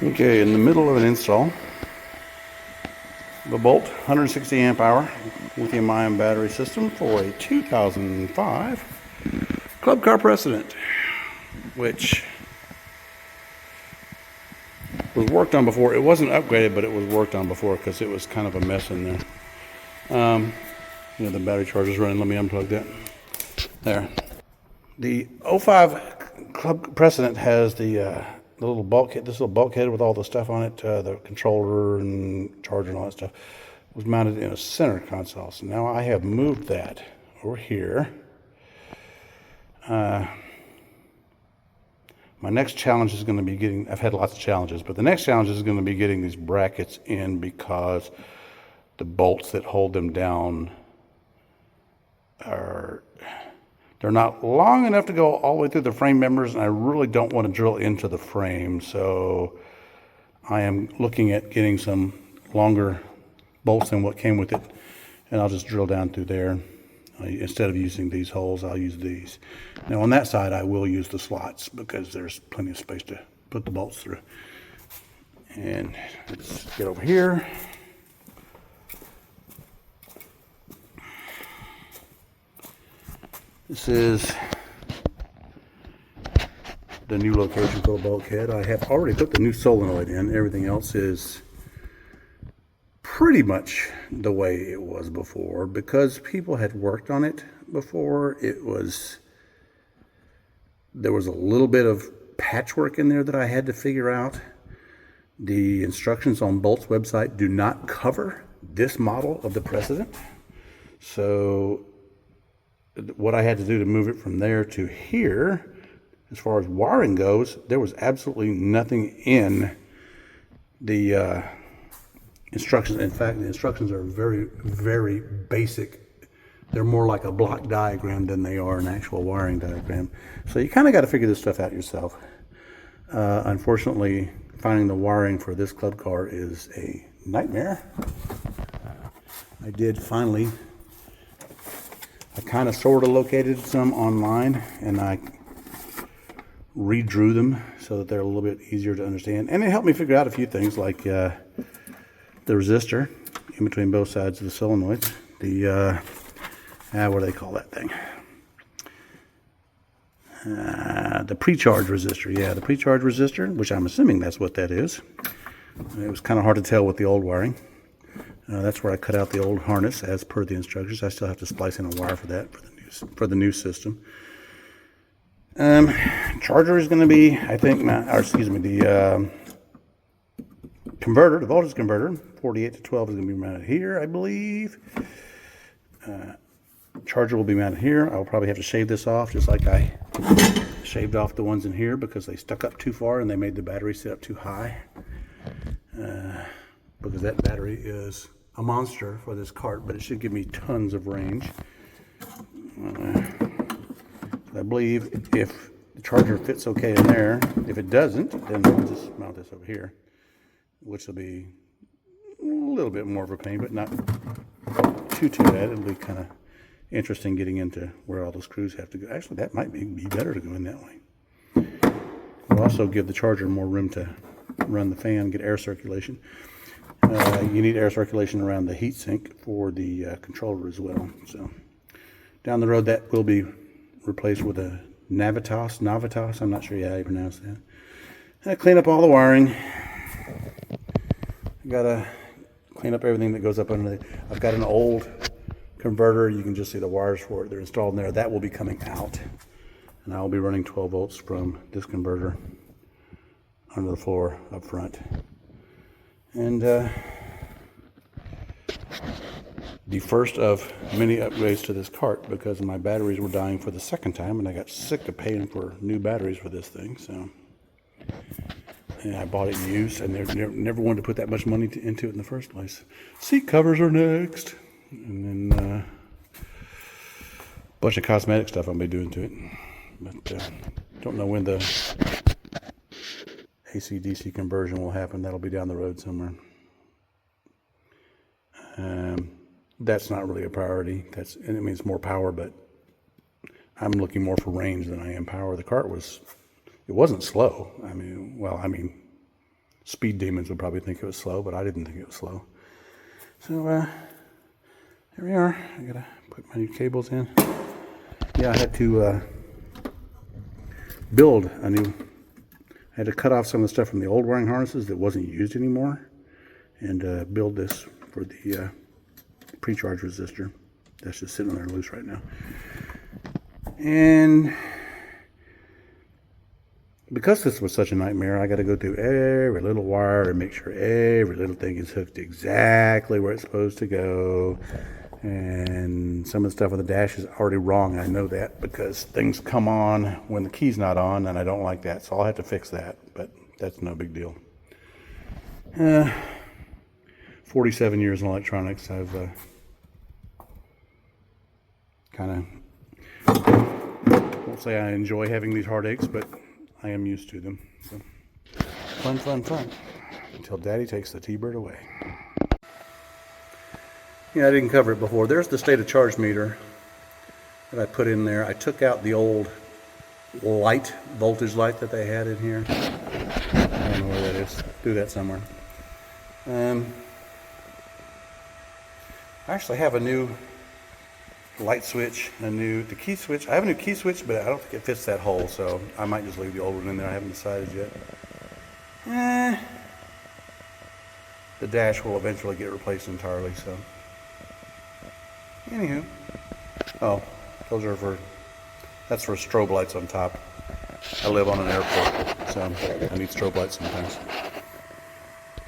Okay, in the middle of an install of a Bolt 160 amp hour lithium ion battery system for a 2005 Club Car Precedent, which was worked on before. It wasn't upgraded, but it was worked on before because it was kind of a mess in there. The battery charger's running. Let me unplug that. There. The 05 Club Precedent has the little bulkhead, this little bulkhead with all the stuff on it, the controller and charger and all that stuff, was mounted in a center console. So now I have moved that over here. My next challenge is going to be getting, I've had lots of challenges, but the next challenge is going to be getting these brackets in because the bolts that hold them down they're not long enough to go all the way through the frame members, and I really don't want to drill into the frame. So I am looking at getting some longer bolts than what came with it, and I'll just drill down through there. Instead of using these holes, I'll use these. Now on that side, I will use the slots because there's plenty of space to put the bolts through. And let's get over here. This is the new location for the bulkhead. I have already put the new solenoid in. Everything else is pretty much the way it was before. Because people had worked on it before, there was a little bit of patchwork in there that I had to figure out. The instructions on Bolt's website do not cover this model of the Precedent. So what I had to do to move it from there to here, as far as wiring goes, there was absolutely nothing in the instructions. In fact, the instructions are very, very basic. They're more like a block diagram than they are an actual wiring diagram. So you kind of got to figure this stuff out yourself. Unfortunately, finding the wiring for this club car is a nightmare. I did finally, I kind of sort of located some online, and I redrew them so that they're a little bit easier to understand. And it helped me figure out a few things like the resistor in between both sides of the solenoids. The, what do they call that thing? The pre-charge resistor. Yeah, the pre-charge resistor, which I'm assuming that's what that is. It was kind of hard to tell with the old wiring. That's where I cut out the old harness as per the instructions. I still have to splice in a wire for that for the new system. Charger is going to be, I think, the converter, the voltage converter, 48 to 12 is going to be mounted here, I believe. Charger will be mounted here. I'll probably have to shave this off, just like I shaved off the ones in here because they stuck up too far and they made the battery sit up too high. Because that battery is a monster for this cart, but it should give me tons of range. I believe if the charger fits okay in there, if it doesn't, then we'll just mount this over here, which will be a little bit more of a pain, but not too bad. It'll be kind of interesting getting into where all the screws have to go. Actually, that might be better to go in that way. It'll also give the charger more room to run the fan, get air circulation. You need air circulation around the heatsink for the controller as well. So down the road, that will be replaced with a Navitas. I'm not sure how you pronounce that. And I clean up all the wiring. I gotta clean up everything that goes up under there. I've got an old converter. You can just see the wires for it. They're installed in there. That will be coming out, and I will be running 12 volts from this converter under the floor up front. And the first of many upgrades to this cart, because my batteries were dying for the second time, and I got sick of paying for new batteries for this thing. So, and I bought it used, and never wanted to put that much money into it in the first place. Seat covers are next, and then a bunch of cosmetic stuff I'll be doing to it. But don't know when the AC/DC conversion will happen. That'll be down the road somewhere. That's not really a priority. It's more power, but I'm looking more for range than I am power. The cart wasn't slow. speed demons would probably think it was slow, but I didn't think it was slow. So here we are. I gotta put my new cables in. Yeah, I had to build a new. I had to cut off some of the stuff from the old wiring harnesses that wasn't used anymore, and build this for the pre-charge resistor. That's just sitting there loose right now. And because this was such a nightmare, I got to go through every little wire and make sure every little thing is hooked exactly where it's supposed to go. And some of the stuff on the dash is already wrong. I know that because things come on when the key's not on, and I don't like that. So I'll have to fix that, but that's no big deal. 47 years in electronics, I've kind of, won't say I enjoy having these heartaches, but I am used to them. So, fun, fun, fun. Until Daddy takes the T-Bird away. Yeah, I didn't cover it before. There's the state of charge meter that I put in there. I took out the old light, voltage light that they had in here. I don't know where that is. Threw that somewhere. I actually have a new light switch, the key switch. I have a new key switch, but I don't think it fits that hole, so I might just leave the old one in there. I haven't decided yet. The dash will eventually get replaced entirely, so. Anywho. Oh, that's for strobe lights on top. I live on an airport, so I need strobe lights sometimes.